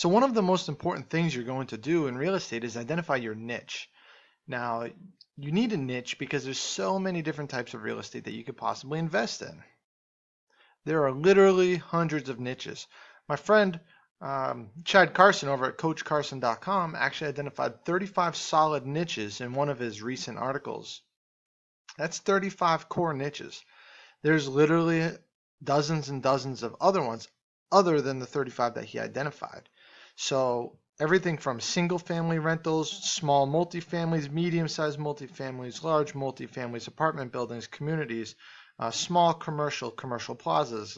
So one of the most important things you're going to do in real estate is identify your niche. Now, you need a niche because there's so many different types of real estate that you could possibly invest in. There are literally hundreds of niches. My friend Chad Carson over at CoachCarson.com actually identified 35 solid niches in one of his recent articles. That's 35 core niches. There's literally dozens and dozens of other ones other than the 35 that he identified. So everything from single family rentals, small multifamilies, medium-sized multifamilies, large multifamilies, apartment buildings, communities, small commercial plazas,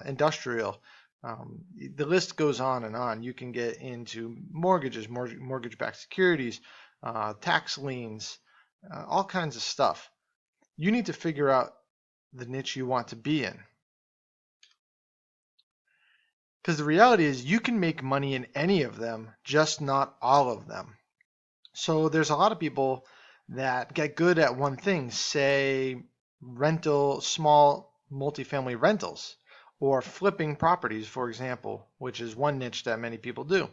industrial. The list goes on and on. You can get into mortgages, mortgage-backed securities, tax liens, all kinds of stuff. You need to figure out the niche you want to be in. Because the reality is you can make money in any of them, just not all of them. So there's a lot of people that get good at one thing, say small multifamily rentals or flipping properties, for example, which is one niche that many people do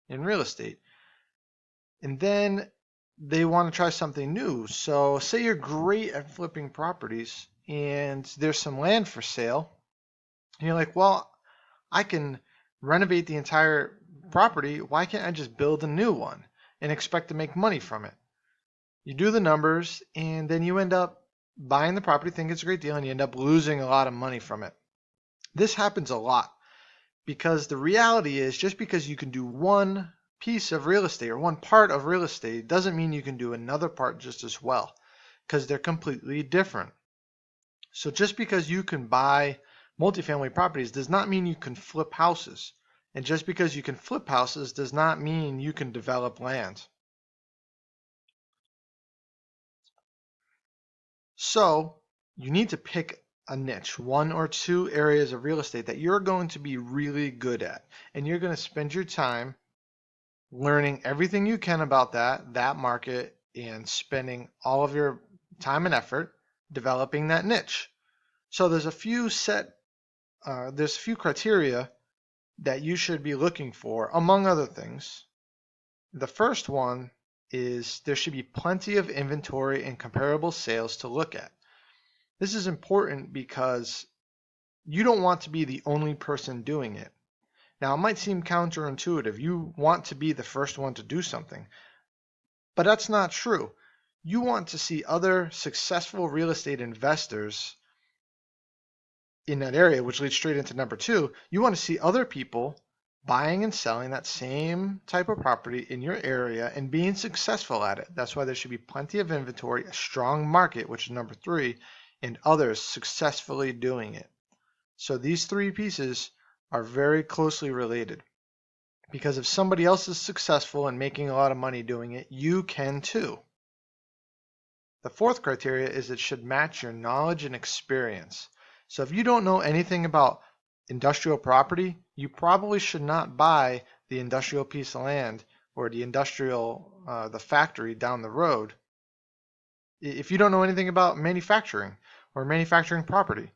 in real estate. And then they want to try something new. So say you're great at flipping properties and there's some land for sale. And you're like, well, I can renovate the entire property. Why can't I just build a new one and expect to make money from it? You do the numbers and then you end up buying the property, think it's a great deal, and you end up losing a lot of money from it. This happens a lot because the reality is just because you can do one piece of real estate or one part of real estate doesn't mean you can do another part just as well because they're completely different. So just because you can buy multifamily properties does not mean you can flip houses. And just because you can flip houses does not mean you can develop land. So you need to pick a niche, one or two areas of real estate that you're going to be really good at. And you're going to spend your time learning everything you can about that market, and spending all of your time and effort developing that niche. So there's a few criteria that you should be looking for, among other things. The first one is there should be plenty of inventory and comparable sales to look at. This is important because you don't want to be the only person doing it. Now, it might seem counterintuitive. You want to be the first one to do something, but that's not true. You want to see other successful real estate investors in that area, which leads straight into number two. You want to see other people buying and selling that same type of property in your area and being successful at it. That's why there should be plenty of inventory, a strong market, which is number three, and others successfully doing it. So these three pieces are very closely related, because if somebody else is successful and making a lot of money doing it, you can too. The fourth criteria is it should match your knowledge and experience. So if you don't know anything about industrial property, you probably should not buy the industrial piece of land or the factory down the road. If you don't know anything about manufacturing or manufacturing property,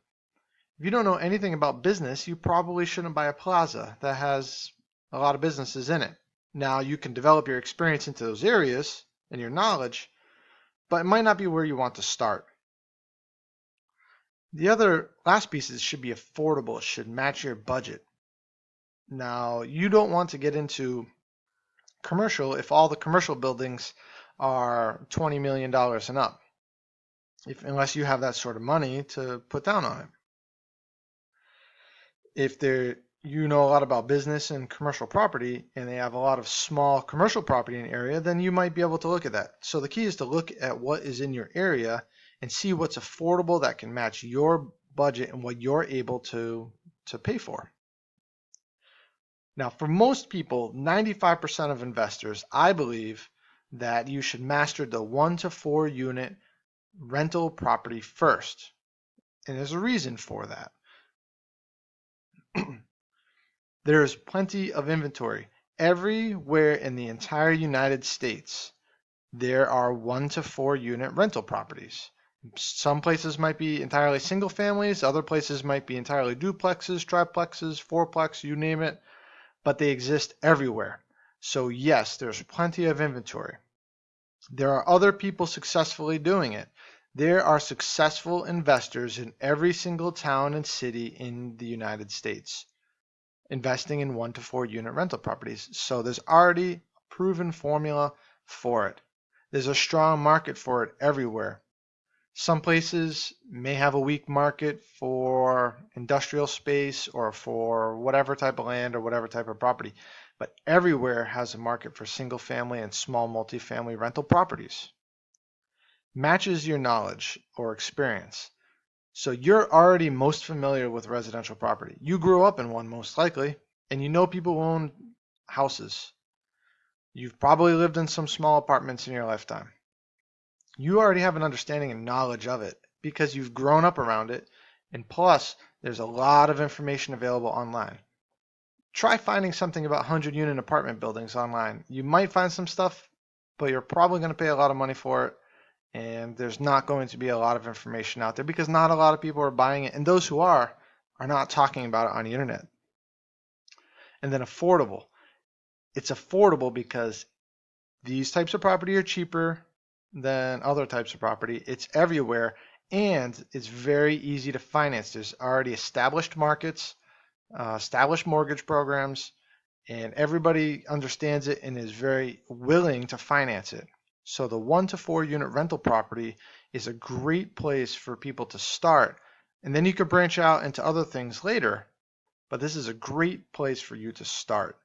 if you don't know anything about business, you probably shouldn't buy a plaza that has a lot of businesses in it. Now, you can develop your experience into those areas and your knowledge, but it might not be where you want to start. The other last piece is it should be affordable. It should match your budget. Now, you don't want to get into commercial if all the commercial buildings are $20 million and up, unless you have that sort of money to put down on it. If you know a lot about business and commercial property and they have a lot of small commercial property in an area, then you might be able to look at that. So the key is to look at what is in your area and see what's affordable that can match your budget and what you're able to pay for. Now, for most people, 95% of investors, I believe that you should master the 1 to 4 unit rental property first. And there's a reason for that. There is plenty of inventory. Everywhere in the entire United States, there are 1 to 4 unit rental properties. Some places might be entirely single families, other places might be entirely duplexes, triplexes, fourplex, you name it. but they exist everywhere. So yes, there's plenty of inventory. There are other people successfully doing it. There are successful investors in every single town and city in the United States investing in 1 to 4 unit rental properties. So there's already a proven formula for it. There's a strong market for it everywhere. Some places may have a weak market for industrial space or for whatever type of land or whatever type of property, but everywhere has a market for single family and small multifamily rental properties. Matches your knowledge or experience. So you're already most familiar with residential property. You grew up in one most likely, and you know people who own houses. You've probably lived in some small apartments in your lifetime. You already have an understanding and knowledge of it because you've grown up around it, and plus there's a lot of information available online. Try finding something about 100-unit apartment buildings online. You might find some stuff, but you're probably going to pay a lot of money for it, and there's not going to be a lot of information out there because not a lot of people are buying it, and those who are not talking about it on the internet. And then affordable. It's affordable because these types of property are cheaper than other types of property. It's everywhere, and it's very easy to finance. There's already established markets, established mortgage programs, and everybody understands it and is very willing to finance it. So the 1 to 4 unit rental property is a great place for people to start. And then you can branch out into other things later, but this is a great place for you to start.